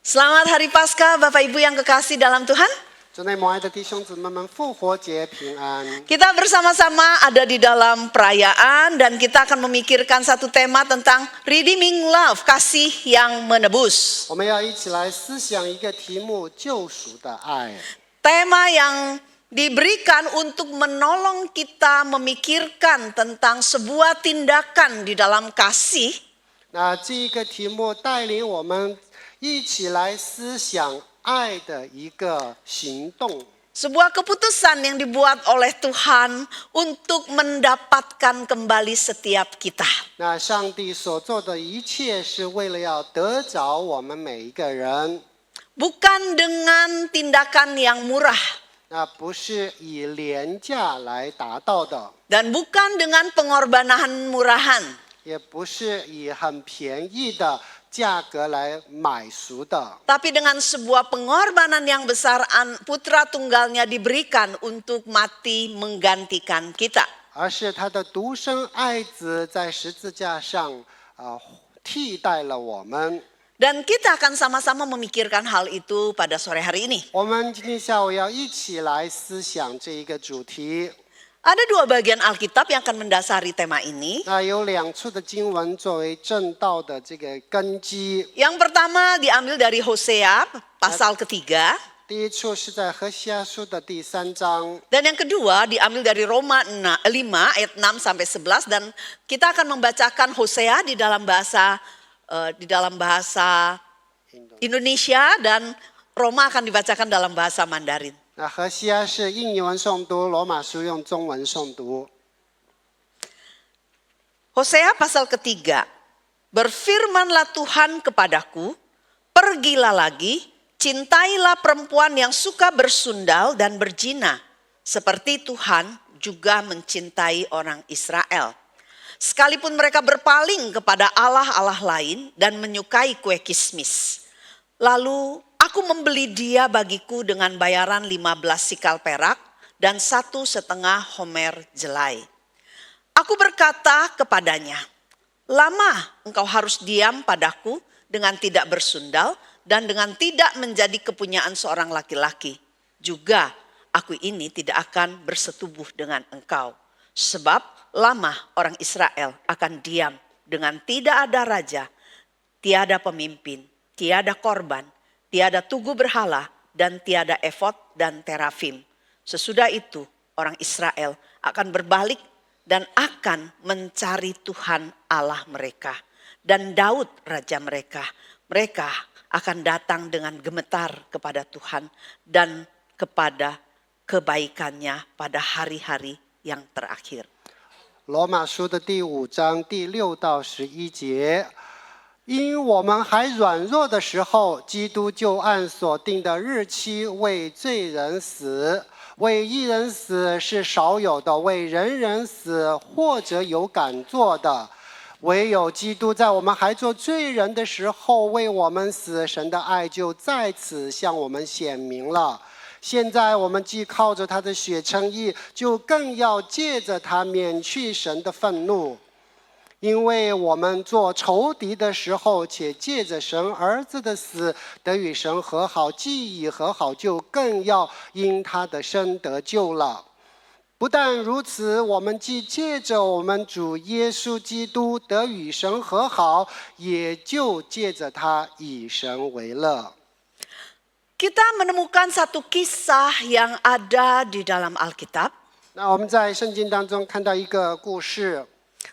Selamat Hari Paskah Bapak Ibu yang kekasih dalam Tuhan. 主内蒙爱的弟兄姊妹们，复活节平安。 Kita bersama-sama ada di dalam perayaan dan kita akan memikirkan satu tema tentang redeeming love, kasih yang menebus. 我们要一起来思想一个题目：救赎的爱。 Tema yang diberikan untuk menolong kita memikirkan tentang sebuah tindakan di dalam kasih. 那这一个题目带领我们一起来思想爱的一个行动。 Sebuah keputusan yang dibuat oleh Tuhan untuk mendapatkan kembali setiap kita. 那上帝所做的一切是为了要得着我们每一个人， Bukan dengan tindakan yang murah 那不是以廉价来达到的， dan bukan dengan pengorbanan murahan. 也不是以很便宜的价格来买赎的。 Tapi dengan sebuah pengorbanan yang besar, putra tunggalnya diberikan untuk mati menggantikan kita. 而是他的独生爱子在十字架上替代了我们。 Dan kita akan sama-sama memikirkan hal itu pada sore hari ini. 我们今天下午要一起来思想这一个主题。 Ada dua bagian Alkitab yang akan mendasari tema ini. 那有两处的经文作为正道的这个根基。 Yang pertama diambil dari Hosea pasal ketiga. 第一处是在何西阿书的第3章， Dan yang kedua diambil dari Roma 5 ayat 6 sampai 11 dan kita akan membacakan Hosea di dalam bahasa Indonesia dan Roma akan dibacakan dalam bahasa Mandarin. 那何西阿是印尼文诵读，罗马书用中文诵读。 Hosea pasal ketiga. Berfirmanlah Tuhan kepadaku, pergilah lagi, cintailah perempuan yang suka bersundal dan berzina, seperti Tuhan juga mencintai orang Israel. Sekalipun mereka berpaling kepada allah-allah lain dan menyukai kue kismis. Lalu aku membeli dia bagiku dengan bayaran 15 sikal perak dan 1,5 homer jelai. Aku berkata kepadanya, lama engkau harus diam padaku dengan tidak bersundal dan dengan tidak menjadi kepunyaan seorang laki-laki. Juga aku ini tidak akan bersetubuh dengan engkau. Sebab lama orang Israel akan diam dengan tidak ada raja, tiada pemimpin, tiada korban, tiada tugu berhala, dan tiada efod dan terafim. Sesudah itu orang Israel akan berbalik dan akan mencari Tuhan Allah mereka. Dan Daud raja mereka. Mereka akan datang dengan gemetar kepada Tuhan dan kepada kebaikannya pada hari-hari yang terakhir. 罗马书的第5章第6到11节，因我们还软弱的时候，基督就按所定的日期为罪人死。为义人死是少有的，为人人死或者有敢做的。唯有基督在我们还做罪人的时候为我们死，神的爱就在此向我们显明了。 现在我们既靠着他的血称义，就更要借着他免去神的愤怒，因为我们做仇敌的时候，且借着神儿子的死得与神和好，既已和好，就更要因他的生得救了。不但如此，我们既借着我们主耶稣基督得与神和好，也就借着他以神为乐。 Kita menemukan satu kisah yang ada di dalam Alkitab. 那我们在圣经当中看到一个故事，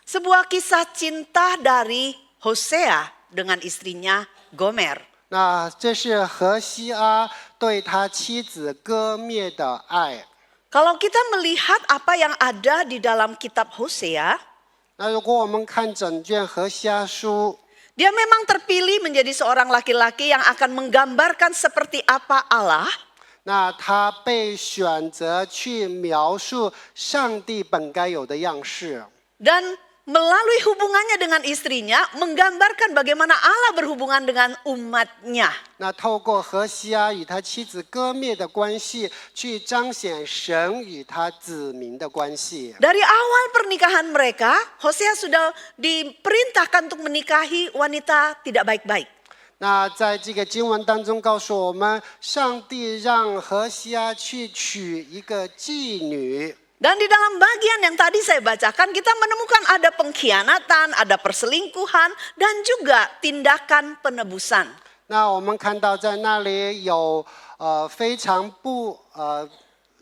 Sebuah kisah cinta dari Hosea dengan istrinya Gomer. 那这是何西阿对他妻子歌灭的爱。 Kalau kita melihat apa yang ada di dalam kitab Hosea, 那如果我们看整卷何西阿书， dia memang terpilih menjadi seorang laki-laki yang akan menggambarkan seperti apa Allah. 那他被选择去描述上帝本该有的样式。 Dan melalui hubungannya dengan istrinya, menggambarkan bagaimana Allah berhubungan dengan umatnya. 那透过何西阿与他妻子歌灭的关系，去彰显神与他子民的关系。 Dari awal pernikahan mereka, Hosea sudah diperintahkan untuk menikahi wanita tidak baik-baik. 那在这个经文当中告诉我们，上帝让何西阿去娶一个妓女。 Dan di dalam bagian yang tadi saya bacakan kita menemukan ada pengkhianatan, ada perselingkuhan, dan juga tindakan penebusan. 那我们看到在那里有非常不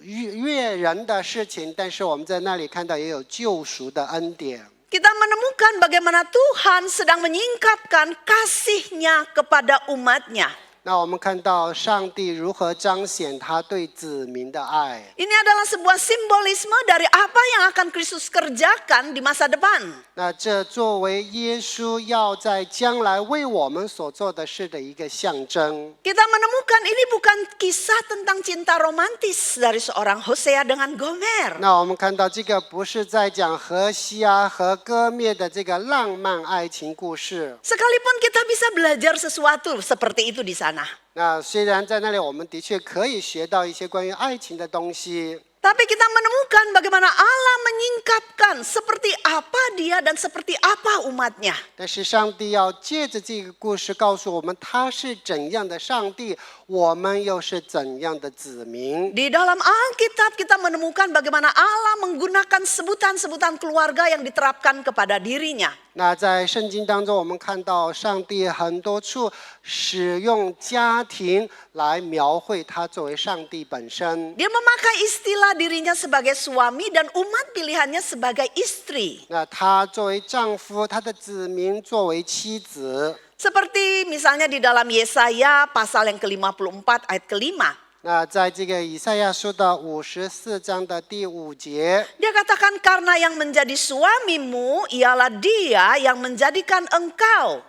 悦人的事情，但是我们在那里看到也有救赎的恩典。 Kita menemukan bagaimana Tuhan sedang menyingkapkan kasih-Nya kepada umat-Nya. 那我们看到上帝如何彰显他对子民的爱。 Ini adalah sebuah simbolisme dari apa yang akan Kristus kerjakan di masa depan. 那这作为耶稣要在将来为我们所做的事的一个象征。 Kita menemukan ini bukan kisah tentang cinta romantis dari seorang Hosea dengan Gomer. 那我们看到这个不是在讲何西阿和歌灭的这个浪漫爱情故事。 Sekalipun kita bisa belajar sesuatu seperti itu di sana. 那虽然在那里我们的确可以学到一些关于爱情的东西， Tapi kita menemukan bagaimana Allah menyingkapkan seperti apa dia dan seperti apa umatnya. 但是上帝要借着这个故事告诉我们他是怎样的上帝，我们又是怎样的子民。 Di dalam Alkitab kita menemukan bagaimana Allah menggunakan sebutan-sebutan keluarga yang diterapkan kepada dirinya. 那在圣经当中，我们看到上帝很多处使用家庭来描绘他作为上帝本身。 Dia memakai istilah dirinya sebagai suami dan umat pilihannya sebagai istri. 那他作为丈夫，他的子民作为妻子。 Seperti misalnya di dalam Yesaya pasal yang ke-54 ayat ke-5. 那在这个以赛亚书的54章的第5节， Dia katakan karena yang menjadi suamimu ialah dia yang menjadikan engkau.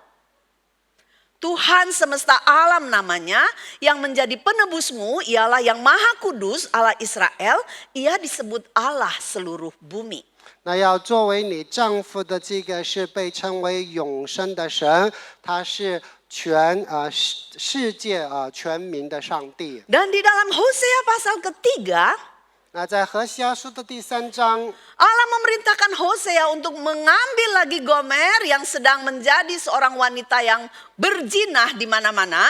Tuhan semesta alam namanya, yang menjadi penebusmu ialah yang maha kudus Allah Israel, ia disebut Allah seluruh bumi. 那要作为你丈夫的这个是被称为永生的神，他是世界全民的上帝。 Dan di dalam Hosea pasal ketiga, 那在何西阿书的第3章， Allah memerintahkan Hosea untuk mengambil lagi Gomer yang sedang menjadi seorang wanita yang berzinah di mana-mana.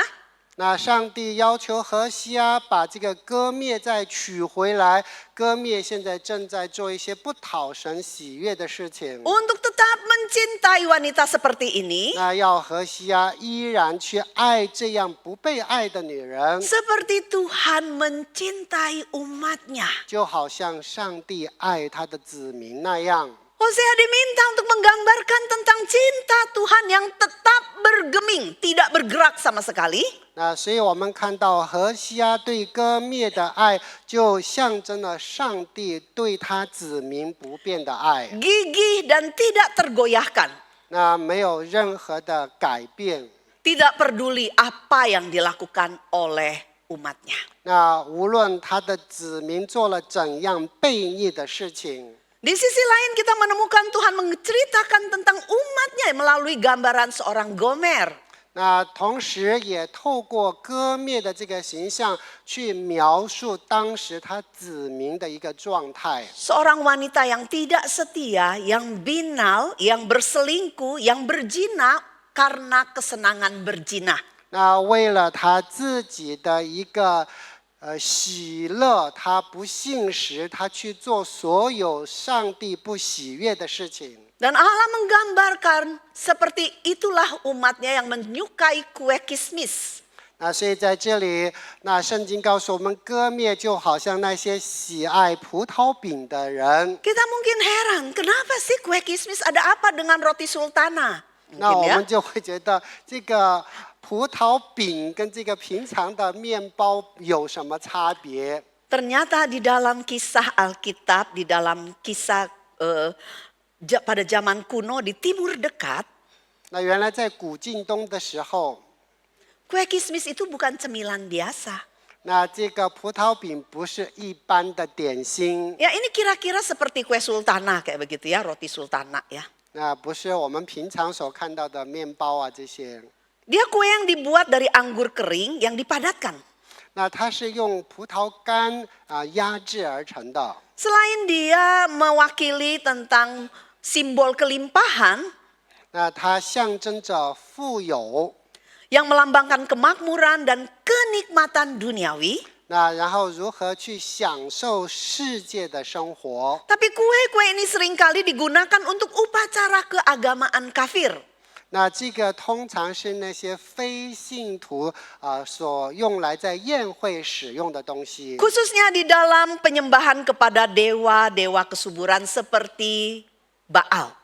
那上帝要求何西阿把这个歌灭再取回来。歌灭现在正在做一些不讨神喜悦的事情。 Untuk tetap mencintai wanita seperti ini, 那要何西阿依然去爱这样不被爱的女人， seperti Tuhan mencintai umatnya. 就好像上帝爱他的子民那样。 Hosea diminta untuk menggambarkan tentang cinta Tuhan yang tetap bergeming, tidak bergerak sama sekali. 那所以我们看到何西阿对歌灭的爱，就象征了上帝对他子民不变的爱。 Gigih dan tidak tergoyahkan. 那没有任何的改变。 Tidak peduli apa yang dilakukan oleh umatnya. 那无论他的子民做了怎样悖逆的事情。 Di sisi lain kita menemukan Tuhan menceritakan tentang umatnya melalui gambaran seorang Gomer. 那同时也透过歌灭的这个形象去描述当时他子民的一个状态。 Seorang wanita yang tidak setia, yang binal, yang berselingkuh, yang berzina karena kesenangan berzina. 那为了他自己的一个喜乐，他不信实，他去做所有上帝不喜悦的事情。 Dan Allah menggambarkan seperti itulah umatnya yang menyukai kue kismis. 那所以在这里，那圣经告诉我们，歌灭就好像那些喜爱葡萄饼的人。 Kita mungkin heran, kenapa sih kue kismis ada apa dengan roti sultana? 那我 Mungkin ya. 们就会觉得这个葡萄饼跟这个平常的面包有什么差别？ Ternyata di dalam kisah Alkitab, di dalam kisah pada zaman kuno di Timur Dekat, 那原来在古近东的时候， kue kismis itu bukan cemilan biasa. 那这个葡萄饼不是一般的点心， Ya ini kira-kira seperti kue sultana kayak begitu ya, roti sultana ya. 那不是我们平常所看到的面包啊这些。 Dia kue yang dibuat dari anggur kering yang dipadatkan. 那它是用葡萄干压制而成的。 Selain dia mewakili tentang simbol kelimpahan, 那它象征着富有。yang melambangkan kemakmuran dan kenikmatan duniawi. 那然后如何去享受世界的生活？ Tapi kue-kue ini seringkali digunakan untuk upacara keagamaan kafir. 那这个通常是那些非信徒所用来在宴会使用的东西。 Khususnya di dalam penyembahan kepada dewa-dewa kesuburan seperti Baal.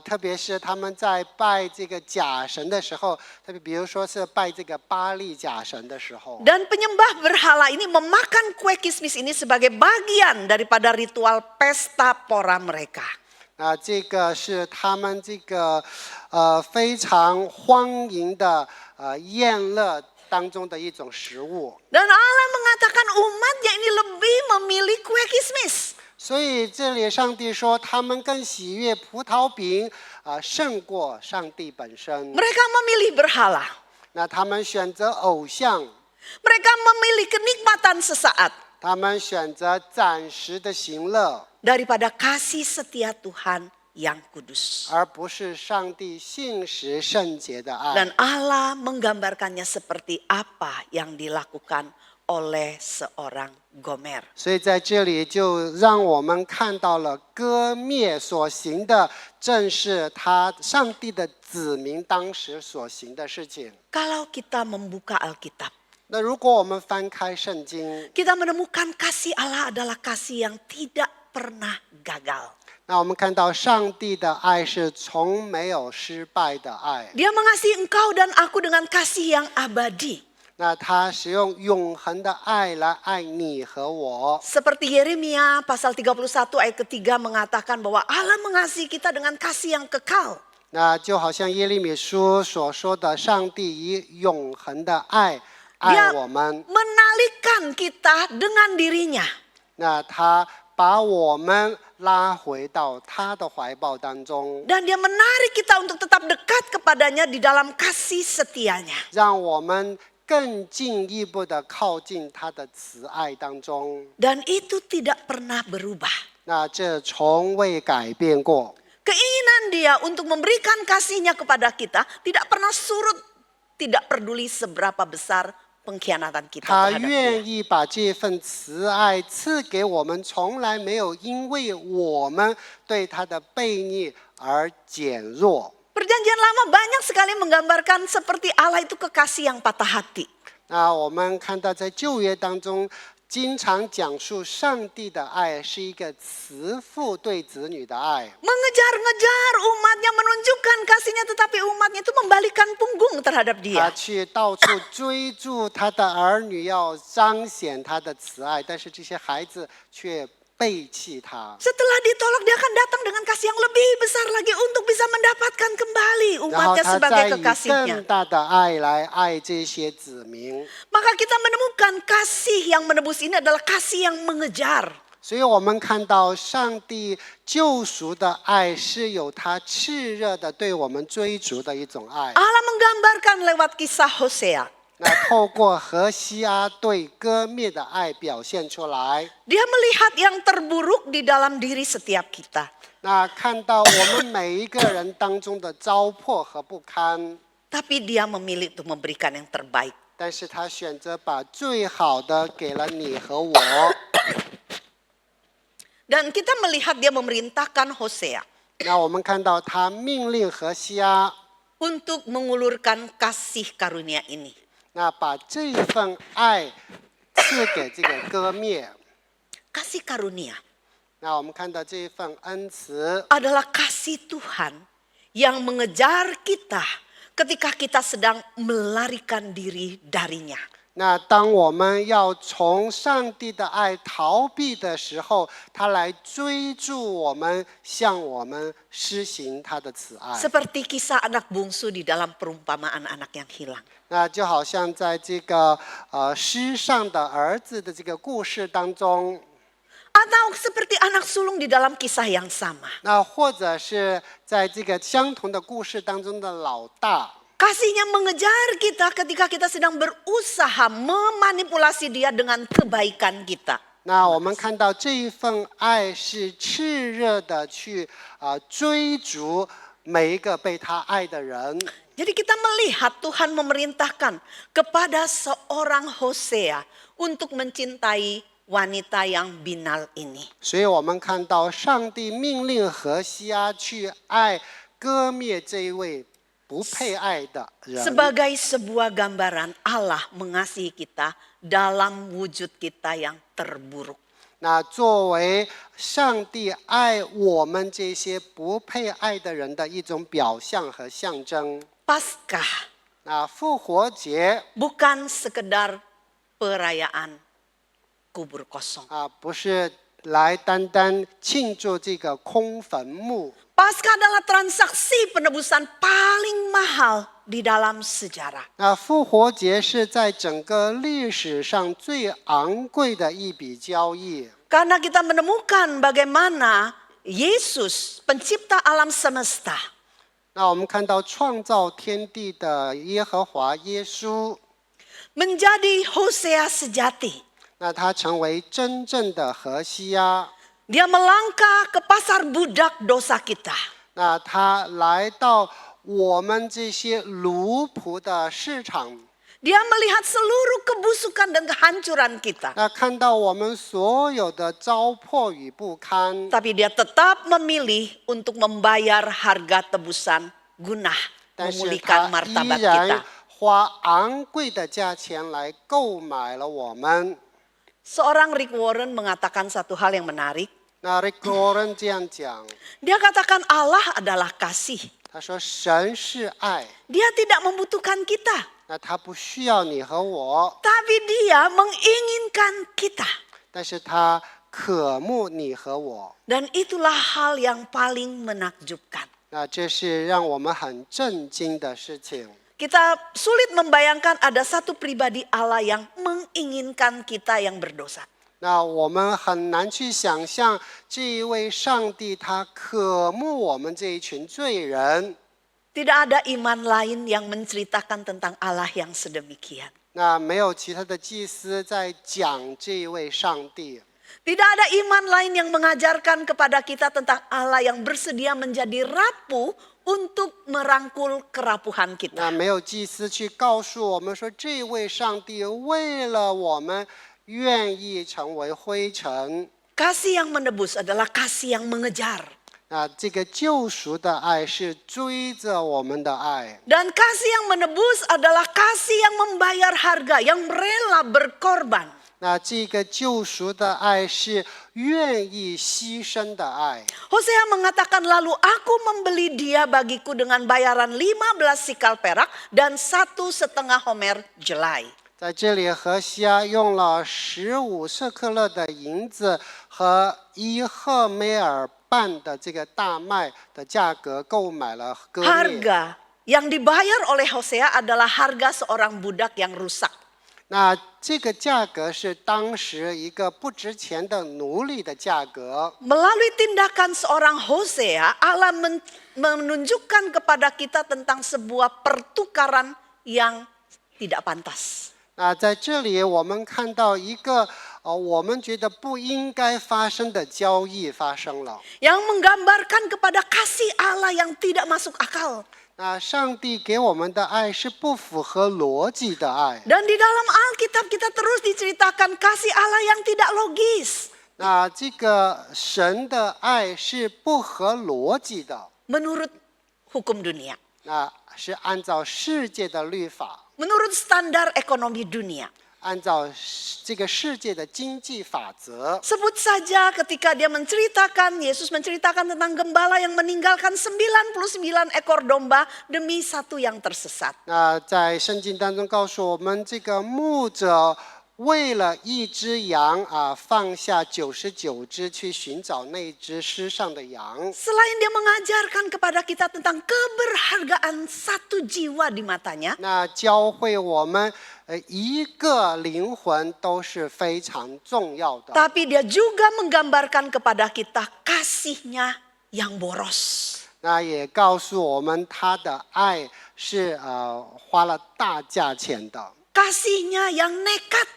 特别是他们在拜这个假神的时候，特别比如说是拜这个巴利假神的时候。 Dan penyembah berhala ini memakan kue kismis ini sebagai bagian daripada ritual pesta pora mereka. 这个是他们这个非常欢迎的宴乐当中的一种食物。 Dan Allah mengatakan umatnya ini lebih memilih kue kismis. 所以这里上帝说，他们更喜悦葡萄饼胜过上帝本身。 Mereka memilih berhala. 那他们选择偶像， Mereka memilih kenikmatan sesaat 他们选择暂时的行乐， daripada kasih setia Tuhan yang kudus. 而不是上帝信实圣洁的爱。 Dan Allah menggambarkannya seperti apa yang dilakukan oleh seorang Gomer. 所以在这里就让我们看到了割灭所行的，正是上帝的子民当时所行的事情。 Kalau kita membuka Alkitab, 那如果我们翻开圣经， kita menemukan kasih Allah adalah kasih yang tidak pernah gagal. 那我们看到上帝的爱是从没有失败的爱。 Dia mengasihi engkau dan aku dengan kasih yang abadi. 那他使用永恒的爱来爱你和我。 Seperti Yeremia pasal 31 ayat ketiga mengatakan bahwa Allah mengasihi kita dengan kasih yang kekal. 那就好像耶利米书所说的，上帝以永恒的爱爱我们。 Menalihkan kita dengan dirinya. 那他把我们拉回到他的怀抱当中， Dan dia menarik kita untuk tetap dekat kepadanya di dalam kasih setianya. 让我们更进一步的靠近他的慈爱当中。 Dan itu tidak pernah berubah. 那这从未改变过。 Keinginan dia untuk memberikan kasihnya kepada kita tidak pernah surut. Tidak peduli seberapa besar pengkhianatan kita 他 terhadap dia. 愿意把这份慈爱赐给我们，从来没有因为我们对他的悖逆而减弱。 Perjanjian lama banyak sekali menggambarkan seperti Allah itu kekasih yang patah hati. 那我们看到在旧约当中，经常讲述上帝的爱是一个慈父对子女的爱。 Mengejar-ngejar umatnya, menunjukkan kasihnya, tetapi umatnya itu membalikan punggung terhadap 他 dia. 去到处追逐他的儿女，要彰显他的慈爱，但是这些孩子却背弃他。 Setelah ditolak, dia akan datang dengan kasih yang lebih besar lagi untuk bisa mendapatkan kembali 然后 umatnya 他 sebagai 再以 kekasihnya. 更大的爱来爱这些子民。 Maka kita menemukan kasih yang menebus ini adalah kasih yang mengejar. 所以我们看到上帝救赎的爱是有他炽热的对我们追逐的一种爱。 Allah menggambarkan lewat kisah Hosea. 那透过何西阿对割灭的爱表现出来， Dia melihat yang terburuk di dalam diri setiap kita. 那看到我们每一个人当中的糟粕和不堪， Tapi dia memilih untuk memberikan yang terbaik. 但是他选择把最好的给了你和我。 Dan kita melihat dia memerintahkan Hosea 那我们看到他命令何西阿， untuk mengulurkan kasih karunia ini. 那把这份爱赐给这个割灭。 Kasih karunia 那我们看到这一份恩慈， adalah kasih Tuhan yang mengejar kita ketika kita sedang melarikan diri darinya. 那当我们要从上帝的爱逃避的时候，他来追逐我们，向我们施行他的慈爱。 Seperti kisah anak bungsu di dalam perumpamaan anak yang hilang. 那就好像在这个失丧的儿子的这个故事当中， Atau seperti anak sulung di dalam kisah yang sama. 那或者是在这个相同的故事当中的老大。 Kasihnya mengejar kita ketika kita sedang berusaha memanipulasi dia dengan kebaikan kita. 那我们看到这一份爱是炽热的去追逐每一个被他爱的人。Jadi kita melihat Tuhan memerintahkan kepada seorang Hosea untuk mencintai wanita yang binal ini. 所以我们看到上帝命令何西阿去爱割灭这一位不配爱的人。 Sebagai sebuah gambaran Allah mengasihi kita dalam wujud kita yang terburuk. 那作为上帝爱我们这些不配爱的人的一种表象和象征。 Paskah 那复活节 bukan sekedar perayaan kubur kosong. 不是来单单庆祝这个空坟墓。 Paskah adalah transaksi penebusan paling mahal di dalam sejarah. 那复活节是在整个历史上最昂贵的一笔交易。 Karena kita menemukan bagaimana Yesus pencipta alam semesta 那我们看到创造天地的耶和华耶稣， menjadi Hosea sejati. 那他成为真正的何西阿。 Dia melangkah ke pasar budak dosa kita. 那他来到我们这些奴仆的市场， Dia melihat seluruh kebusukan dan kehancuran kita. 那看到我们所有的糟破与不堪， Tapi dia tetap memilih untuk membayar harga tebusan guna 但是 memulihkan 他 martabat 依然 kita. 花昂贵的价钱来购买了我们。 Seorang Rick Warren mengatakan satu hal yang menarik. 那 Rick Warren 这样讲， Dia katakan Allah adalah kasih. 他说神是爱， Dia tidak membutuhkan kita. 那他不需要你和我， Tapi dia menginginkan kita. 但是他渴慕你和我。 Dan itulah hal yang paling menakjubkan. 那这是让我们很震惊的事情。 Kita sulit membayangkan ada satu pribadi Allah yang menginginkan kita yang berdosa. 那我们很难去想象这一位上帝他渴慕我们这一群罪人。 Tidak ada iman lain yang menceritakan tentang Allah yang sedemikian. 那没有其他的祭司在讲这一位上帝。 Tidak ada iman lain yang mengajarkan kepada kita tentang Allah yang bersedia menjadi rapuh untuk merangkul kerapuhan 那 kita. 没有祭司去告诉我们说，这位上帝为了我们愿意成为灰尘。 Kasih yang menebus adalah kasih yang mengejar. 那这个救赎的爱是追着我们的爱。 Dan kasih yang menebus adalah kasih yang membayar harga, yang rela berkorban. 那这个救赎的爱是愿意牺牲的爱。 Hosea mengatakan lalu aku membeli dia bagiku dengan bayaran 15 sikal perak dan 1,5 homer jelai. 在这里，何西阿用了15舍克勒的银子和1赫梅尔半的这个大麦的价格购买了割灭。 Harga yang dibayar oleh Hosea adalah harga seorang budak yang rusak. 那这个价格是当时一个不值钱的奴隶的价格。 Melalui tindakan seorang Hosea, Allah menunjukkan kepada kita tentang sebuah pertukaran yang tidak pantas. 那在这里，我们看到一个我们觉得不应该发生的交易发生了。 Yang menggambarkan kepada kasih Allah yang tidak masuk akal. 那上帝给我们的爱是不符合逻辑的爱。 Dan di dalam Alkitab kita terus diceritakan kasih Allah yang tidak logis. 那这个神的爱是不合逻辑的， Menurut hukum dunia. 那是按照世界的律法， Menurut standar ekonomi dunia. 按照这个世界的经济法则。 Sebut saja ketika dia menceritakan, Yesus menceritakan tentang gembala yang meninggalkan 99 ekor domba demi satu yang tersesat. 那在圣经当中告诉我们，这个牧者为了一只羊放下99只去寻找那只失丧的羊。 Selain dia mengajarkan kepada kita tentang keberhargaan satu jiwa di matanya, 那教会我们，一个灵魂都是非常重要的。 tapi dia juga menggambarkan kepada kita kasihnya yang boros. 那也告诉我们，他的爱是花了大价钱的。 Kasihnya yang nekat,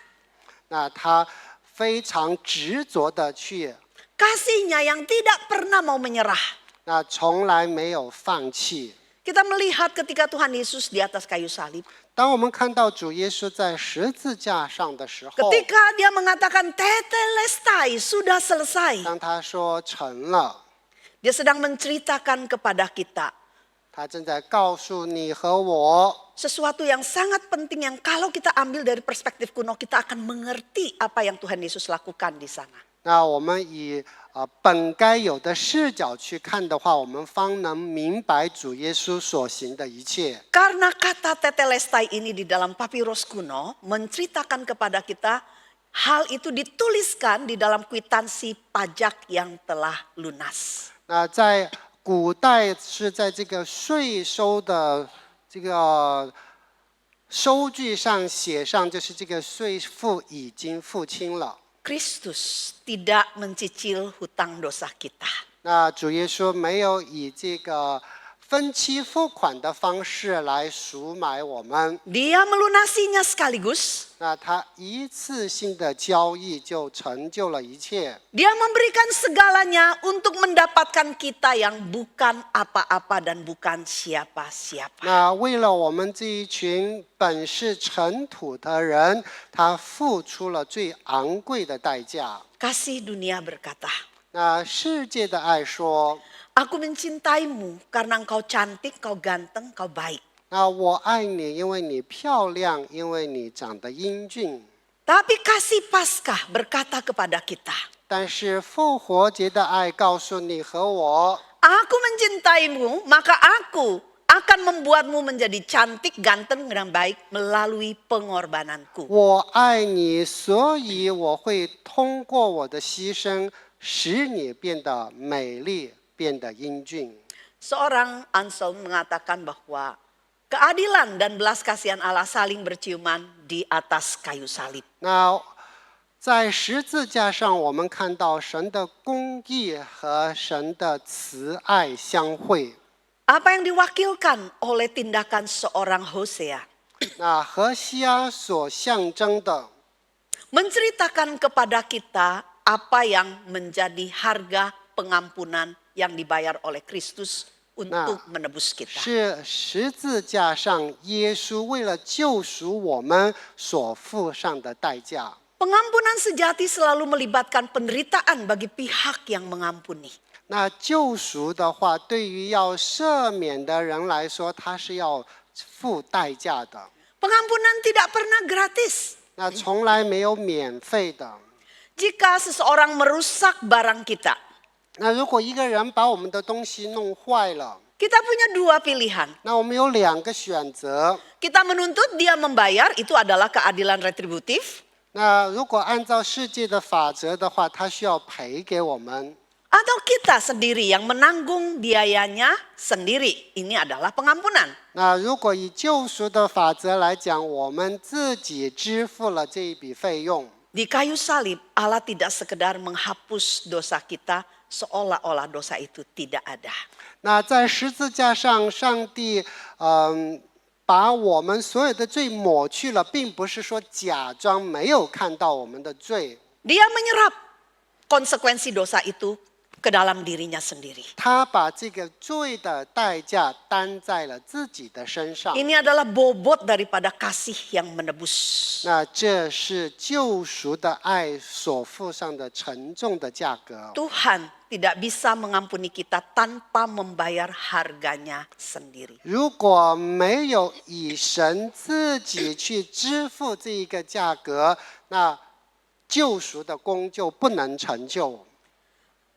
那他非常执着的去， kasihnya yang tidak pernah mau menyerah. 那从来没有放弃。Kita melihat ketika Tuhan Yesus di atas kayu salib. 当我们看到主耶稣在十字架上的时候， Ketika dia mengatakan tetelestai, sudah selesai. 当他说成了， Dia sedang menceritakan kepada kita 他正在告诉你和我， sesuatu yang sangat penting yang kalau kita ambil dari perspektif kuno kita akan mengerti apa yang Tuhan Yesus lakukan di sana. 那我们以本该有的视角去看的话，我们方能明白主耶稣所行的一切。 Karena kata tetelestai ini di dalam papirus kuno menceritakan kepada kita hal itu dituliskan di dalam kwitansi pajak yang telah lunas. 那在古代是在这个税收的这个收据上写上，就是这个税负已经付清了。 Kristus tidak mencicil hutang dosa kita. 那主耶稣没有以这个分期付款的方式来赎买我们， Dia melunasinya sekaligus. 那他一次性的交易就成就了一切。 Dia memberikan segalanya untuk mendapatkan kita yang bukan apa-apa dan bukan siapa-siapa. 那为了我们这一群本是尘土的人，他付出了最昂贵的代价。 Kasih dunia berkata, 那世界的爱说， Aku mencintaimu karena engkau cantik, kau ganteng, kau baik. 那我爱你，因为你漂亮，因为你长得英俊。 Tapi kasih Paskah berkata kepada kita, 但是复活节的爱告诉你和我， Aku mencintaimu, maka aku akan membuatmu menjadi cantik, ganteng, dan baik melalui pengorbananku. 我爱你，所以我会通过我的牺牲，使你变得美丽，变得英俊。 Seorang Anselm mengatakan bahwa keadilan dan belas kasihan Allah saling berciuman di atas kayu salib. 那在十字架上，我们看到神的公义和神的慈爱相会。 Apa yang diwakilkan oleh tindakan seorang Hosea 那何西阿所象征的， menceritakan kepada kita apa yang menjadi harga pengampunan yang dibayar oleh Kristus untuk menebus kita. 是十字架上耶稣为了救赎我们所付上的代价。 Pengampunan sejati selalu melibatkan penderitaan bagi pihak yang mengampuni. 那救赎的话，对于要赦免的人来说，他是要付代价的。 Pengampunan tidak pernah gratis. 那从来没有免费的。 Jika seseorang merusak barang kita, 那如果一个人把我们的东西弄坏了， kita punya dua pilihan. 那我们有两个选择。 Kita menuntut dia membayar, itu adalah keadilan retributif. 那如果按照世界的法则的话，他需要赔给我们。 Atau kita sendiri yang menanggung biayanya sendiri. Ini adalah pengampunan. 那如果以救赎的法则来讲，我们自己支付了这一笔费用。 Di kayu salib, Allah tidak sekedar menghapus dosa kita seolah-olah dosa itu tidak ada. 那在十字架上，上帝把我们所有的罪抹去了，并不是说假装没有看到我们的罪。 Dia menyerap konsekuensi dosa itu ke dalam dirinya sendiri. 他把这个罪的代价担在了自己的身上。 Ini adalah bobot daripada kasih yang menebus. 那这是救赎的爱所付上的沉重的价格。 Tuhan tidak bisa mengampuni kita tanpa membayar harganya sendiri. 如果没有以神自己去支付这一个价格，那救赎的功就不能成就。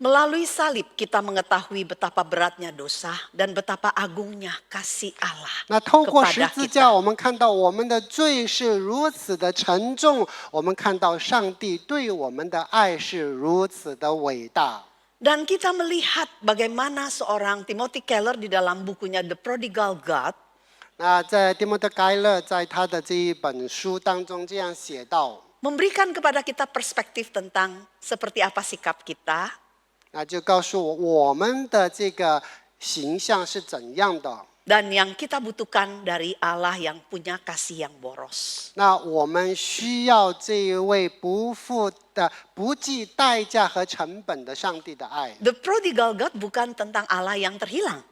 Melalui salib kita mengetahui betapa beratnya dosa dan betapa agungnya kasih Allah 那透过十 kepada 字架， kita. 我们看到我们的罪是如此的沉重，我们看到上帝对我们的爱是如此的伟大。 Dan kita melihat bagaimana seorang Timothy Keller di dalam bukunya The Prodigal God 那在蒂莫德·盖勒在他的这一本书当中这样写道， memberikan kepada kita perspektif tentang seperti apa sikap kita, 那就告诉我们的这个形象是怎样的。 dan yang kita butuhkan dari Allah yang punya kasih yang boros. 那我们需要这一位不计代价和成本的上帝的爱。 The Prodigal God bukan tentang Allah yang terhilang.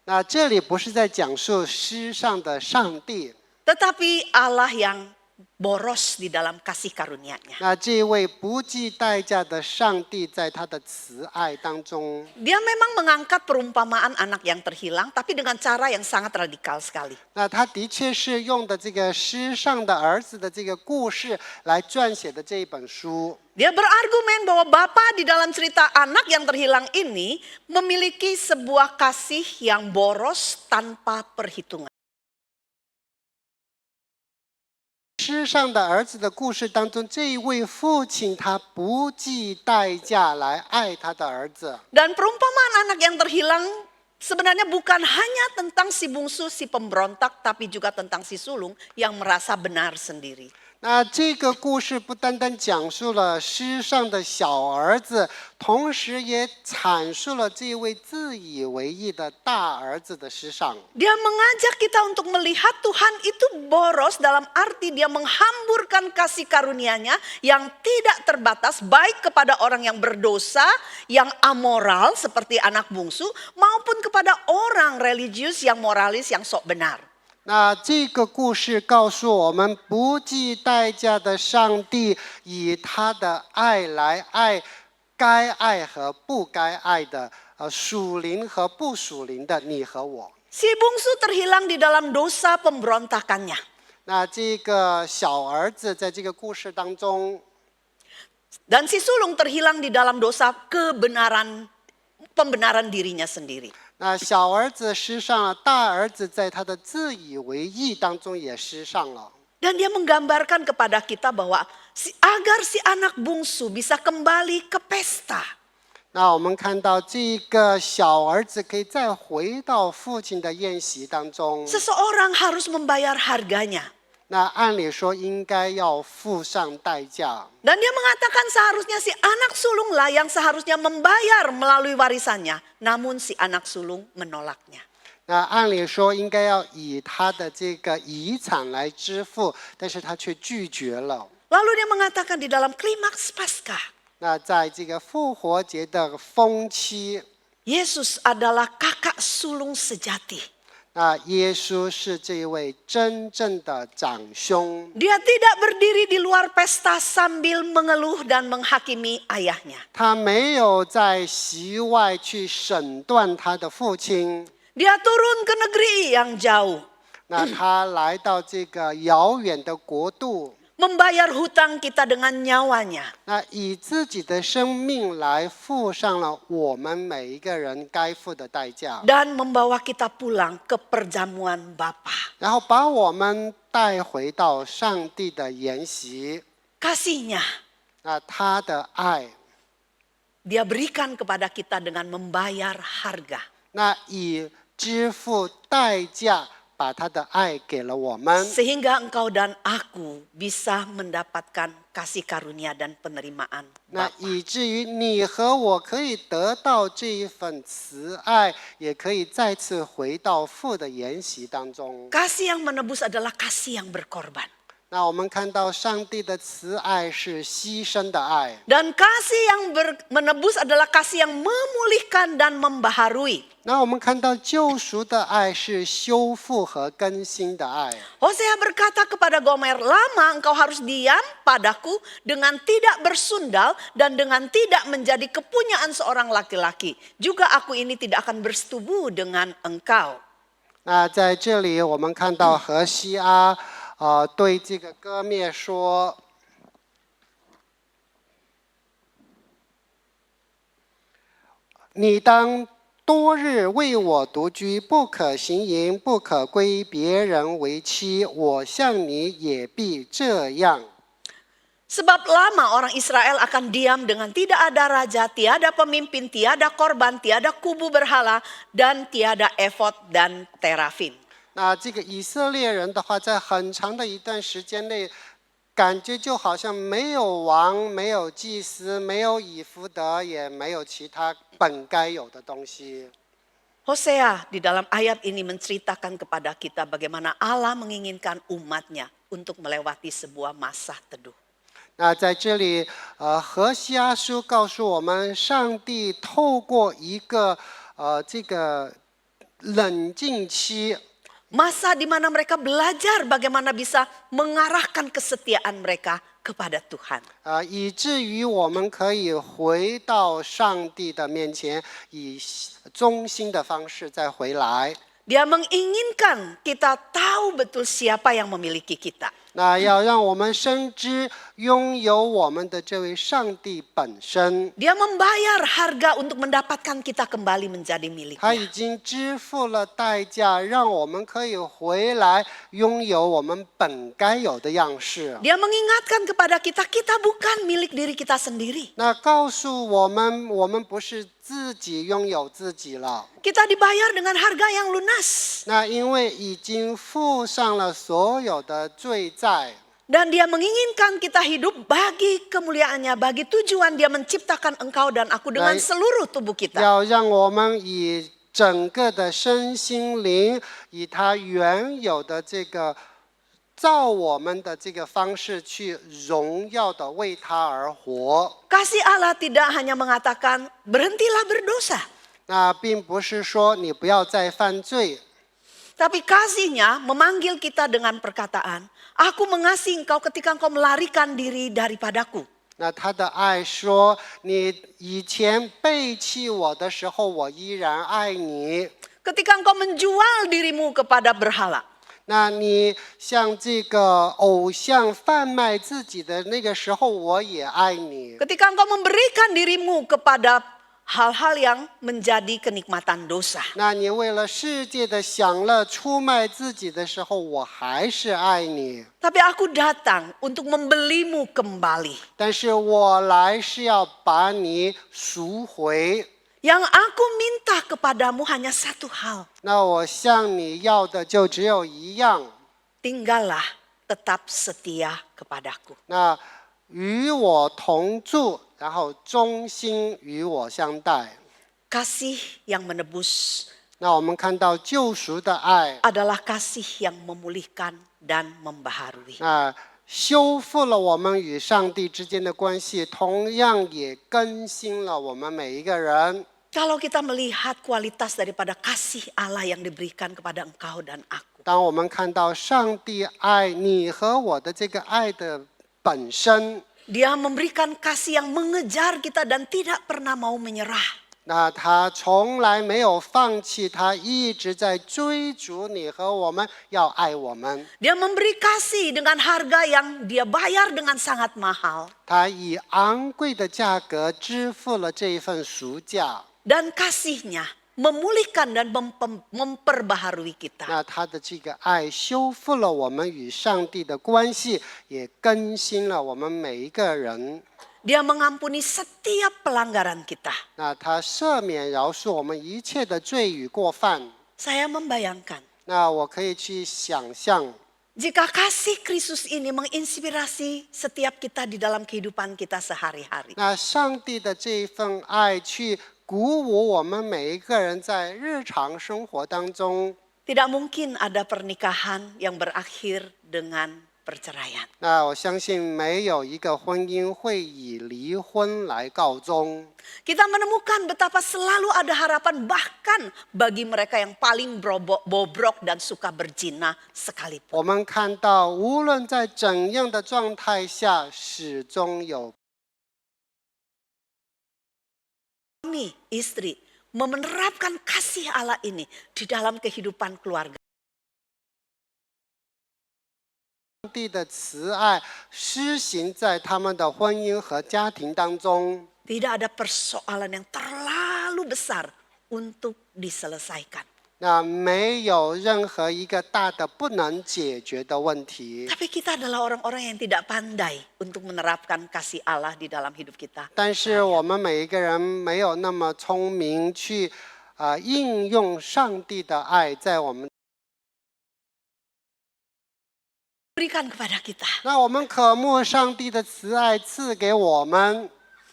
那这里不是在讲述诗上的上帝， tetapi Allah yang boros di dalam kasih karunia-Nya. 那这位不计代价的上帝在他的慈爱当中， Dia memang mengangkat perumpamaan anak yang terhilang, tapi dengan cara yang sangat radikal sekali. 那他的确是用的这个诗上的儿子的这个故事来撰写的这一本书。 Dia berargumen bahwa Bapa di dalam cerita anak yang terhilang ini memiliki sebuah kasih yang boros tanpa perhitungan. 诗上的儿子的故事当中，这一位父亲他不计代价来爱他的儿子。 Dan perumpamaan anak yang terhilang sebenarnya bukan hanya tentang si bungsu, si pemberontak, tapi juga tentang si sulung yang merasa benar sendiri. 那这个故事不单单讲述了诗上的小儿子，同时也阐述了这位自以为意的大儿子的诗上。 Dia mengajak kita untuk melihat Tuhan itu boros dalam arti dia menghamburkan kasih karunia-Nya yang tidak terbatas baik kepada orang yang berdosa, yang amoral seperti anak bungsu, maupun kepada orang religius yang moralis yang sok benar. 那这个故事告诉我们，不计代价的上帝以他的爱来爱该爱和不该爱的，属灵和不属灵的你和我。 Si bungsu terhilang di dalam dosa pemberontakannya. 那这个小儿子在这个故事当中， Dan si sulung terhilang di dalam dosa pembenaran dirinya sendiri. 那小儿子失上了，大儿子在他的自以为意当中也失上了。 Dan dia menggambarkan kepada kita bahwa agar si anak bungsu bisa kembali ke pesta. 那我们看到这个小儿子可以再回到父亲的宴席当中， Seseorang harus membayar harganya. 那按理说应该要付上代价。 Dan dia mengatakan seharusnya si anak sulung lah yang seharusnya membayar melalui warisannya. Namun si anak sulung menolaknya. 那按理说应该要以他的这个遗产来支付，但是他却拒绝了。 Lalu dia mengatakan di dalam klimaks Paskah, 那在这个复活节的风期， Yesus adalah kakak sulung sejati. 那耶稣是这位真正的长兄。 Dia tidak berdiri di luar pesta sambil mengeluh dan menghakimi ayahnya. 他没有在席外去审断他的父亲， Dia turun ke negeri yang jauh, 那他来到这个遥远的国度， membayar hutang kita dengan nyawanya. 那以自己的生命来付上了我们每一个人该付的代价， Dan membawa kita pulang ke perjamuan Bapa. 然后把我们带回到上帝的筵席。 Kasihnya 那他的爱， dia berikan kepada kita dengan membayar harga. 那以支付代价把他的爱给了我们， Sehingga engkau dan aku bisa mendapatkan kasih karunia dan penerimaan 那 Bapa. 以至于你和我可以得到这一份慈爱，也可以再次回到父的筵席当中。 Kasih yang menebus adalah kasih yang berkorban. 那我们看到上帝的慈爱是牺牲的爱， Dan kasih yang menebus adalah kasih yang memulihkan dan membaharui. 那我们看到救赎的爱是修复和更新的爱。 Hosea berkata kepada Gomer, lama engkau harus diam padaku dengan tidak bersundal dan dengan tidak menjadi kepunyaan seorang laki-laki. Juga aku ini tidak akan bersetubuh dengan engkau. 那在这里我们看到何西阿对这个歌灭说，你当多日为我独居，不可行淫，不可归别人为妻。我向你也必这样。 Sebab lama orang Israel akan diam dengan tidak ada raja, tiada pemimpin, tiada korban, tiada kubu berhala, dan tiada efod dan terafim. 那这个以色列人的话，在很长的一段时间内，感觉就好像没有王，没有祭司，没有以弗得，也没有其他本该有的东西。 Hosea di dalam ayat ini menceritakan kepada kita bagaimana Allah menginginkan umatnya untuk melewati sebuah masa teduh. 那在这里，何西阿书告诉我们，上帝透过一个这个冷静期， Masa di mana mereka belajar bagaimana bisa mengarahkan kesetiaan mereka kepada Tuhan. 以至于我们可以回到上帝的面前，以忠心的方式再回来。 Dia menginginkan kita tahu betul siapa yang memiliki kita. 那要让我们深知拥有我们的这位上帝本身， Dia membayar harga untuk mendapatkan kita kembali menjadi 他 miliknya. 已经支付了代价，让我们可以回来拥有我们本该有的样式。 Dia mengingatkan kepada kita, kita bukan milik diri kita sendiri. 那告诉我们，我们不是自己拥有自己了。 Kita dibayar dengan harga yang lunas. 那因为已经付上了所有的罪债， Dan dia menginginkan kita hidup bagi kemuliaannya, bagi tujuan dia menciptakan engkau dan aku dengan seluruh tubuh kita. 要让我们以整个的身心灵，以他原有的这个造我们的这个方式去荣耀的为他而活。 Kasih Allah tidak hanya mengatakan berhentilah berdosa. 那并不是说你不要再犯罪， Tapi kasihnya memanggil kita dengan perkataan, aku mengasihi engkau ketika engkau melarikan diri daripadaku. 那他的爱说，你以前背弃我的时候，我依然爱你。 Ketika engkau menjual dirimu kepada berhala. 那你像这个偶像贩卖自己的那个时候，我也爱你。 Ketika engkau memberikan dirimu kepada hal-hal yang menjadi kenikmatan dosa. 那你为了世界的享乐出卖自己的时候，我还是爱你。 Tapi aku datang untuk membelimu kembali. 但是我来是要把你赎回。 Yang aku minta kepadamu hanya satu hal. 那我向你要的就只有一样， Tinggallah tetap setia kepadaku. 那与我同住，然后忠心与我相待。 Kasih yang menebus 那我们看到救赎的爱， adalah kasih yang memulihkan dan membaharui. 那修复了我们与上帝之间的关系，同样也更新了我们每一个人。 Kalau kita melihat kualitas daripada kasih Allah yang diberikan kepada engkau dan aku. 当我们看到上帝爱你和我的这个爱的本身， Dia memberikan kasih yang mengejar kita dan tidak pernah mau menyerah. 那他从来没有放弃，他一直在追逐你和我们，要爱我们。 Dia memberi kasih dengan harga yang dia bayar dengan sangat mahal. 他以昂贵的价格支付了这一份赎价。 Dan kasihnya memulihkan dan memperbaharui kita. 那他的这个爱修复了我们与上帝的关系，也更新了我们每一个人。 Dia mengampuni setiap pelanggaran kita. 那他赦免饶恕我们一切的罪与过犯。 Saya membayangkan 那我可以去想象， jika kasih Kristus ini menginspirasi setiap kita di dalam kehidupan kita sehari-hari. 那上帝的这一份爱去鼓舞我们每一个人在日常生活当中。 Tidak mungkin ada pernikahan yang berakhir dengan perceraian. 那我相信没有一个婚姻会以离婚来告终。 Kita menemukan betapa selalu ada harapan bahkan bagi mereka yang paling bobrok dan suka berzina sekalipun. 我们看到，无论在怎样的状态下，始终有 Suami, istri menerapkan kasih Allah ini di dalam kehidupan keluarga. 上帝的慈爱施行在他们的婚姻和家庭当中。 Tidak ada persoalan yang terlalu besar untuk diselesaikan. 那没有任何一个大的不能解决的问题。 Tapi kita adalah orang-orang yang tidak pandai untuk menerapkan kasih Allah di dalam hidup kita. 但是我们每一个人没有那么聪明去应用上帝的爱在我们。 Berikan kepada kita. 那我们渴慕上帝的慈爱赐给我们，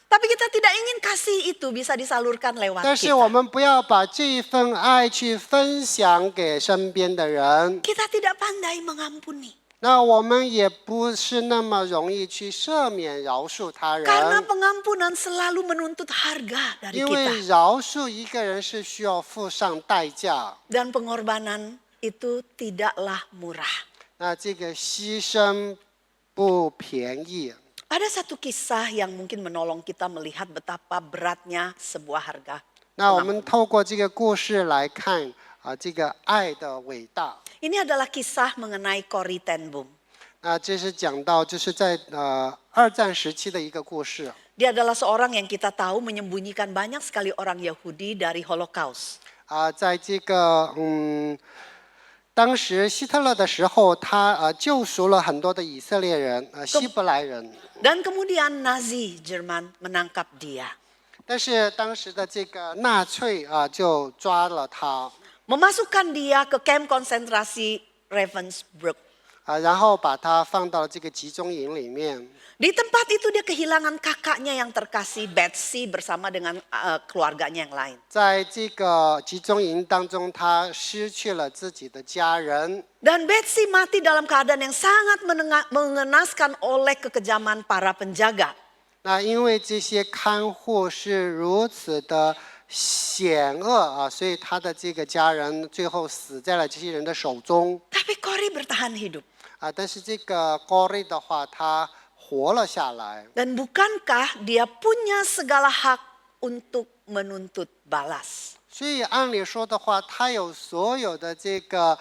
Tapi kita tidak ingin kasih itu bisa disalurkan lewat 但是我 kita. 们不要把这一份爱去分享给身边的人。 Kita tidak pandai mengampuni. 那我们也不是那么容易去赦免饶恕他 Karena 人， pengampunan selalu menuntut harga dari 因为 kita. 饶恕一个人是需要付上代价。 Dan pengorbanan itu tidaklah murah. 那这个牺牲不便宜。 Ada satu kisah yang mungkin menolong kita melihat betapa beratnya sebuah harga. 那我们透过这个故事来看这个爱的伟大。 Ini adalah kisah mengenai Corrie ten Boom. 那这是讲到就是在二战时期的一个故事。 Dia adalah seorang yang kita tahu menyembunyikan banyak sekali orang Yahudi dari Holocaust. 在这个当时希特勒的时候，他救赎了很多的以色列人，希伯来人。 Dan kemudian Nazi Jerman menangkap dia. 但是当时的这个纳粹就抓了他， Memasukkan dia ke kamp konsentrasi Ravensbrück. 然后把他放到这个集中营里面。 Di tempat itu dia kehilangan kakaknya yang terkasih Betsy bersama dengan keluarganya yang lain. 在这个集中营当中，他失去了自己的家人。 Dan Betsy mati dalam keadaan yang sangat mengenaskan oleh kekejaman para penjaga. 那因为这些看护是如此的险恶所以他的这个家人最后死在了这些人的手中。 Tapi Corrie bertahan hidup. 但是这个 Corrie 的话，他活了下来。 Dan bukankah dia punya segala hak untuk menuntut balas? 所以按理说的话，他有所有的这个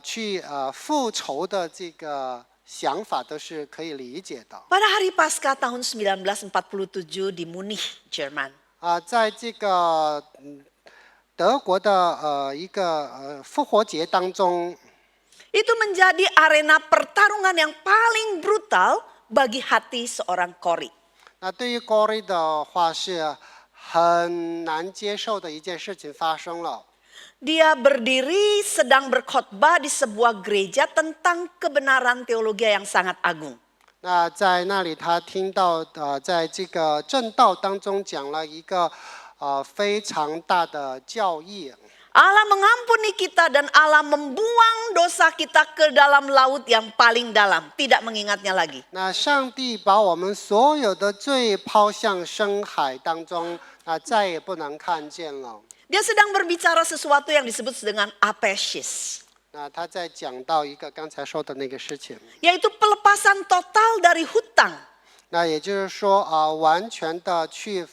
去复仇的这个想法都是可以理解的。 Pada hari Paskah tahun 1947 di Munich, Jerman. 在这个德国的一个复活节当中。 Itu menjadi arena pertarungan yang paling brutal bagi hati seorang Corrie. 那对于 Corrie 的话是很难接受的一件事情发生了。 Dia berdiri sedang berkhotbah di sebuah gereja tentang kebenaran teologi yang sangat agung. 那在那里他听到在这个正道当中讲了一个非常大的教义。 Allah mengampuni kita dan Allah membuang dosa kita ke dalam laut yang paling dalam, tidak mengingatnya lagi. 那上帝把我们所有的罪抛向深海当中，再也不能看见了。 Dia sedang berbicara sesuatu yang disebut dengan aphesis. 那他在讲到一个刚才说的那个事情， Yaitu pelepasan total dari hutang. 那也就是说完全的去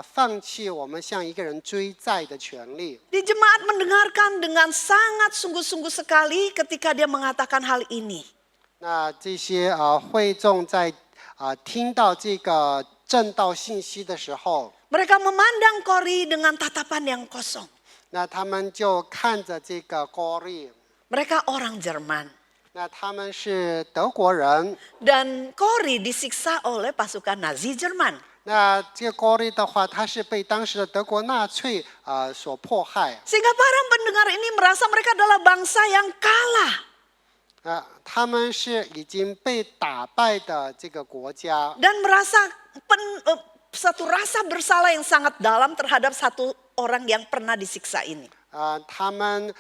放弃我们向一个人追债的权利。 Di jemaat mendengarkan dengan sangat sungguh-sungguh sekali ketika dia mengatakan hal ini. 那这些会众在听到这个正道信息的时候， Mereka memandang Corrie dengan tatapan yang kosong. 那他们就看着这个 Corrie， Mereka orang Jerman. 那他们是德国人， Dan Corrie disiksa oleh pasukan Nazi Jerman. 那这个 Corrie 的话，他是被当时的德国纳粹所迫害。 Sehingga para pendengar ini merasa mereka adalah bangsa yang kalah. 他们是已经被打败的这个国家， Dan merasa satu rasa bersalah yang sangat dalam terhadap satu orang yang pernah disiksa ini. 他们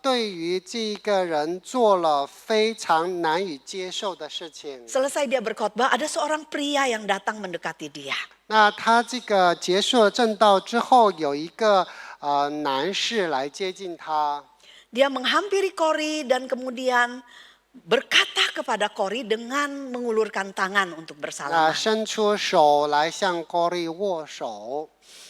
对于这个人做了非常难以接受的事情。 Selesai dia berkhotbah, ada seorang pria yang datang mendekati dia. 那他这个结束了正道之后，有一个男士来接近他。 Dia menghampiri Corrie dan kemudian berkata kepada Corrie dengan mengulurkan tangan untuk bersalaman. 伸出手来向 Corrie 握手。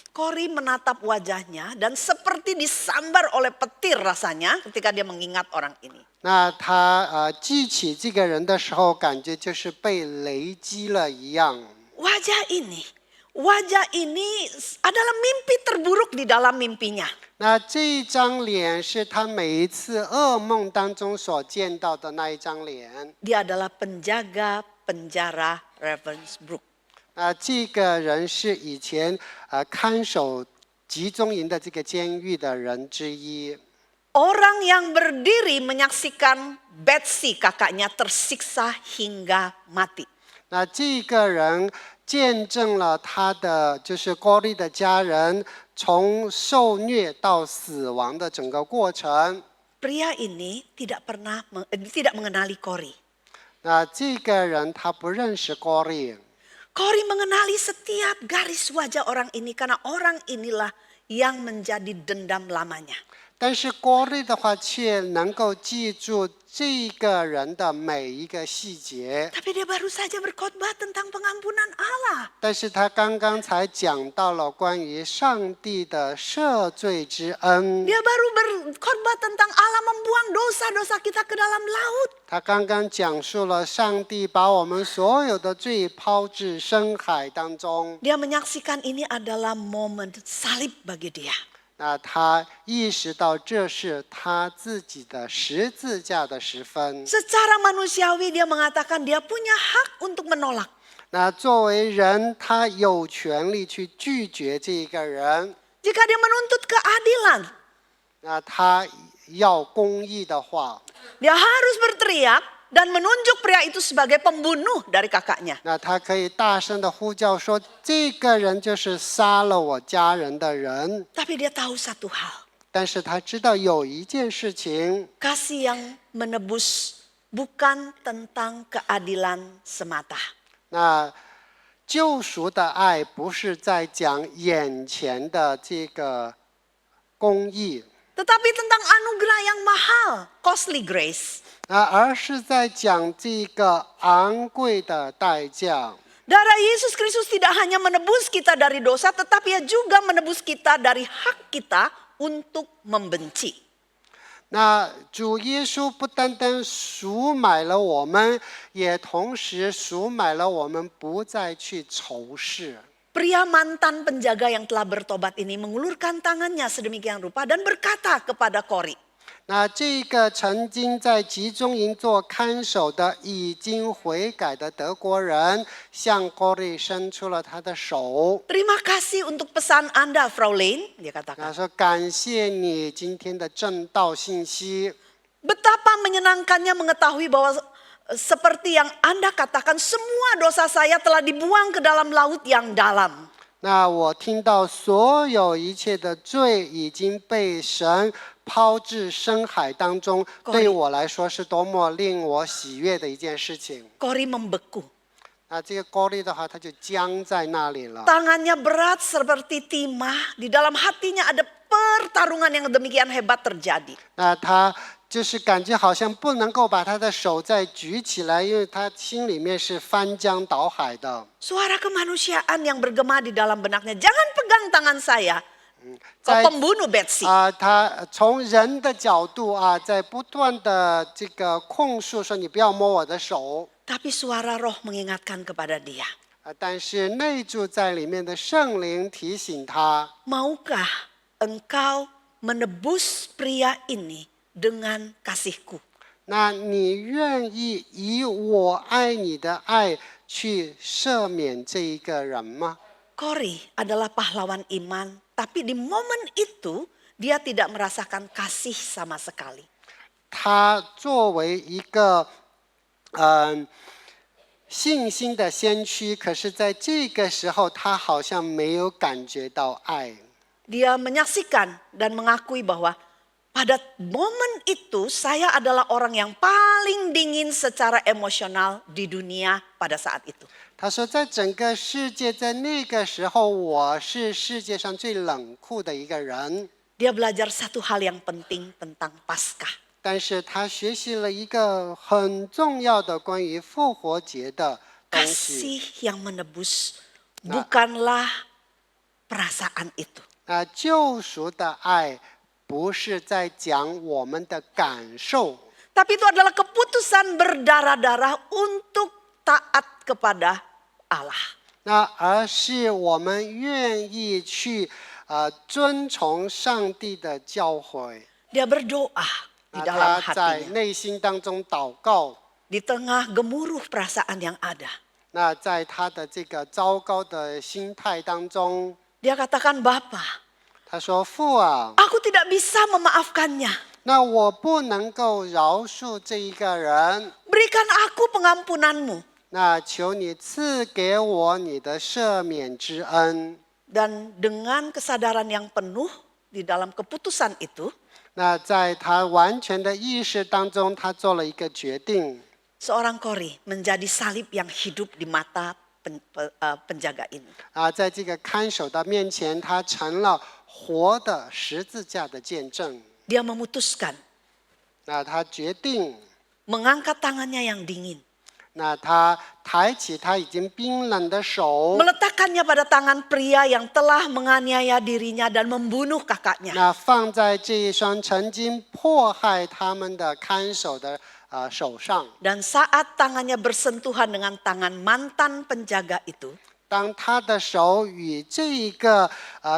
Corrie menatap wajahnya dan seperti disambar oleh petir rasanya ketika dia mengingat orang ini. 那他记起这个人的时候，感觉就是被雷击了一样。 Wajah ini adalah mimpi terburuk di dalam mimpinya. 那这一张脸是他每一次噩梦当中所见到的那一张脸。 Dia adalah penjaga penjara Ravensbrück. 这个人是以前看守集中营的这个监狱的人之一。 Orang yang berdiri menyaksikan Betsy kakaknya tersiksa hingga mati. 那这个人见证了他的就是 Corrie 的家人从受虐到死亡的整个过程。 Pria ini tidak mengenali Corrie. 那这个人他不认识哥利， Kori mengenali setiap garis wajah orang ini karena orang inilah yang menjadi dendam lamanya. 但是哥利的话却能够记住这个人的每一个细节。 Tapi dia baru saja berkhotbah tentang pengampunan Allah. 但是他刚刚才讲到了关于上帝的赦罪之恩， Dia baru berkhotbah tentang Allah membuang dosa-dosa kita ke dalam laut. 他刚刚讲述了上帝把我们所有的罪抛至深海当中。 Dia menyaksikan ini adalah momen salib bagi dia. 那他意识到这是他自己的十字架的时分。 Secara manusiawi dia mengatakan dia punya hak untuk menolak. 那作为人，他有权利去拒绝这一个人。 Jika dia menuntut keadilan, 那他要公义的话， dia harus berteriak dan menunjuk pria itu sebagai pembunuh dari kakaknya. 那他可以大声的呼叫说：“这个人就是杀了我家人的人。” Tapi dia tahu satu hal. 但是他知道有一件事情， Kasih yang menebus bukan tentang keadilan semata. 那救赎的爱不是在讲眼前的这个公义， Tetapi tentang anugerah yang mahal, costly grace. 而是在讲这个昂贵的代价。 Darah Yesus Kristus tidak hanya menebus kita dari dosa, tetapi ia juga menebus kita dari hak kita untuk membenci. 那主耶稣不单单赎买了我们，也同时赎买了我们不再去仇视。 Pria mantan penjaga yang telah bertobat ini mengulurkan tangannya sedemikian rupa dan berkata kepada Kori, 那这个曾经在集中营做看守的、已经悔改的德国人，向哥利伸出了他的手。 Terima kasih untuk pesan Anda, Frau Lane, dia 他 katakan. 说：“感谢你今天的正道信息。 Betapa menyenangkannya mengetahui bahwa seperti yang Anda katakan, semua dosa saya telah dibuang ke dalam laut yang dalam. 那我听到所有一切的罪已经被神抛至深海当中，对我来说是多么令我喜悦的一件事情。 Kori membeku. 那这个哥利的话，他就僵在那里了。 Tangannya berat seperti timah, di dalam hatinya ada pertarungan yang demikian hebat terjadi. 那他就是感觉好像不能够把他的手再举起来，因为他心里面是翻江倒海的。 Suara kemanusiaan yang bergema di dalam benaknya, jangan pegang tangan saya, kau 在 pembunuh Betsy. 他从人的角度在不断的这个控诉说：“你不要摸我的手。” Tapi suara roh mengingatkan kepada dia, 但是内住在里面的圣灵提醒他， maukah engkau menebus pria ini dengan kasihku? 那你愿意以我爱你的爱去赦免这一个人吗？ Kori adalah pahlawan iman, tapi di momen itu dia tidak merasakan kasih sama sekali. 他作为一个信心的先驱，可是在这个时候，他好像没有感觉到爱。 Dia menyaksikan dan mengakui bahwa pada momen itu saya adalah orang yang paling dingin secara emosional di dunia pada saat itu. 他说，在整个世界，在那个时候，我是世界上最冷酷的一个人。 Dia belajar satu hal yang penting tentang Paskah. 但是他学习了一个很重要的关于复活节的东西。 Kasih yang menebus bukanlah perasaan itu. 救赎的爱不是在讲我们的感受， Tapi itu adalah keputusan berdarah-darah untuk taat kepada Allah. 而是我们愿意去遵从上帝的教诲。 Dia berdoa di 他 dalam 在 hatinya. 内心当中祷告。 Di tengah gemuruh perasaan yang ada. 在他的这个糟糕的心态当中， Dia katakan, Bapa, 他说：“父啊， aku tidak bisa memaafkannya. 那我不能够饶恕这一个人， Berikan aku pengampunanmu. 那求你赐给我你的赦免之恩。” Dan dengan kesadaran yang penuh di dalam keputusan itu, 在他完全的意识当中，他做了一个决定。seorang kori menjadi salib yang hidup di mata penjaga ini. 在这个看守的面前，他成了活的十字架的见证。 Dia memutuskan 那他决定， mengangkat tangannya yang dingin, 那他抬起他已经冰冷的手， meletakkannya pada tangan pria yang telah menganiaya dirinya dan membunuh kakaknya. 那放在这一双曾经迫害他们的看守的手上。 Dan saat tangannya bersentuhan dengan tangan mantan penjaga itu, 当他的手与这一个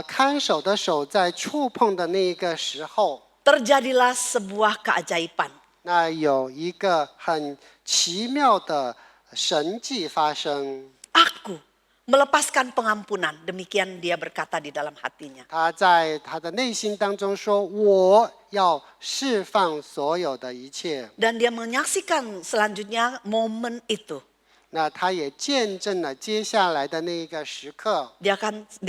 看守的手在触碰的那一个时候， terjadilah sebuah keajaiban. 那有一个很奇妙的神迹发生。 Aku melepaskan pengampunan, demikian dia berkata di dalam hatinya. 他在他的内心当中说：“我要释放所有的一切。” Dan dia menyaksikan selanjutnya momen itu. 那他也见证了接下来的那一个时刻。 Dia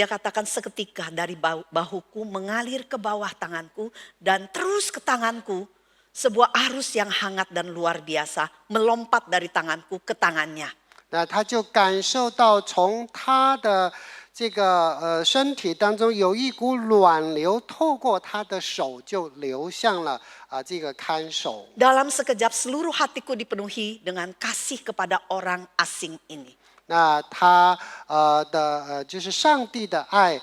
katakan seketika dari bahuku mengalir ke bawah tanganku dan terus ke tanganku. Sebuah arus yang hangat dan luar biasa melompat dari tanganku ke tangannya. 那他就感受到从他的这个身体当中有一股暖流透过他的手就流向了这个看守。 Dalam sekejap seluruh hatiku dipenuhi dengan kasih kepada orang asing ini. 那他就是上帝的爱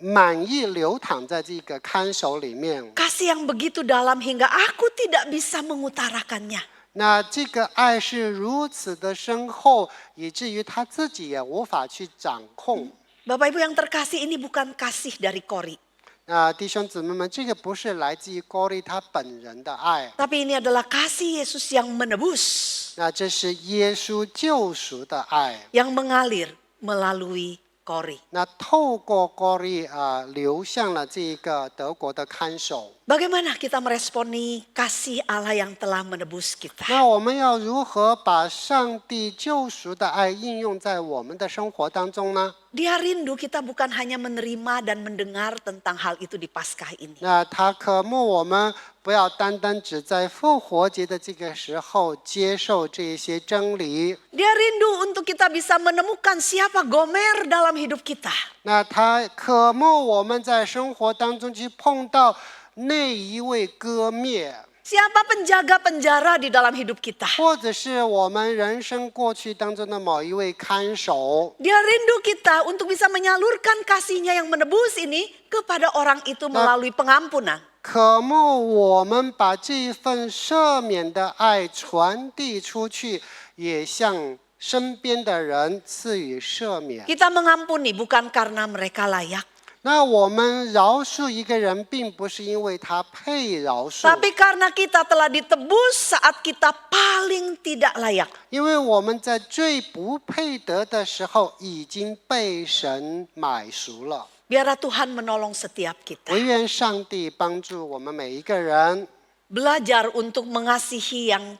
满意流淌在这个看守里面。 Kasih yang begitu dalam hingga aku tidak bisa mengutarakannya. 那这个爱是如此的深厚，以至于他自己也无法去掌控。 Bapak Ibu yang terkasih, ini bukan kasih dari Kori. 那弟兄姊妹们，这个不是来自于哥利他本人的爱， Tapi ini adalah kasih Yesus yang menebus, 那这是耶稣救赎的爱。 yang mengalir melalui Kori. 那透过哥利流向了这个德国的看守。 Bagaimana kita meresponi kasih Allah yang telah menebus kita? 那我们要如何把上帝救赎的爱应用在我们的生活当中呢？ Dia rindu kita bukan hanya menerima dan mendengar tentang hal itu di Paskah ini. 那他渴慕我们不要单单只在复活节的这个时候接受这些真理。 Dia rindu untuk kita bisa menemukan siapa Gomer dalam hidup kita. 那他渴慕我们在生活当中去碰到那一位歌灭， Siapa penjaga penjara di dalam hidup kita. 或者是我们人生过去当中的某一位看守。 Dia rindu kita untuk bisa menyalurkan kasihnya yang menebus ini kepada orang itu melalui pengampunan. 渴慕我们把这一份赦免的爱传递出去，也向身边的人赐予赦免。 Kita mengampuni bukan karena mereka layak, 那我们饶恕一个人，并不是因为他配饶恕， tapi karena kita telah ditebus saat kita paling tidak layak. 因为我们在最不配得的时候已经被神买赎了。 Biarlah Tuhan menolong setiap kita. 唯愿上帝帮助我们每一个人， Belajar untuk mengasihi yang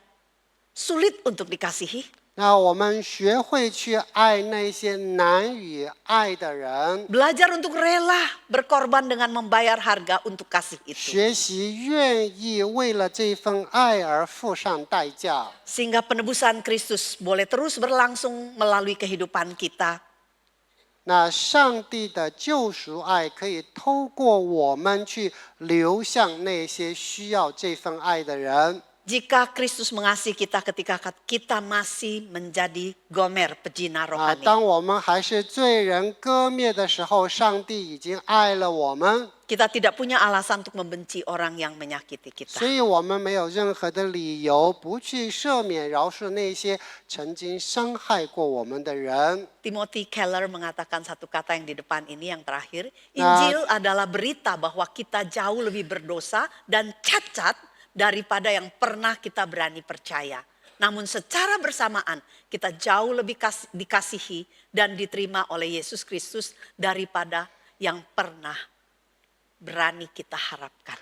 sulit untuk dikasihi. 那我们学会去爱那些难以爱的人， Belajar untuk rela berkorban dengan membayar harga untuk kasih itu. 学习愿意为了这份爱而付上代价， Sehingga penebusan Kristus boleh terus berlangsung melalui kehidupan kita. 那上帝的救赎爱可以透过我们去流向那些需要这份爱的人。 Jika Kristus mengasihi kita ketika kita masih menjadi Gomer, pezina rohani. 当我们还是罪人割灭的时候，上帝已经爱了我们， Kita tidak punya alasan untuk membenci orang yang menyakiti 所 kita. 以我们没有任何的理由不去赦免、饶恕那些曾经伤害过我们的人。 Timothy Keller mengatakan satu kata yang di depan ini yang terakhir. Injil adalah berita bahwa kita jauh lebih berdosa dan cacat daripada yang pernah kita berani percaya. Namun secara bersamaan kita jauh lebih dikasihi dan diterima oleh Yesus Kristus daripada yang pernah berani kita harapkan.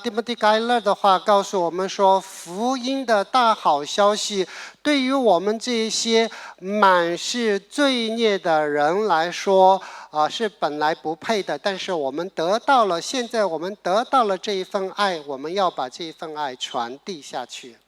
Timothy Keller 的话告诉我们说，福音的大好消息对于我们这些满是罪孽的人来说，是本来不配的，但是我们得到了，现在我们得到了这一份爱，我们要把这一份爱传递下去。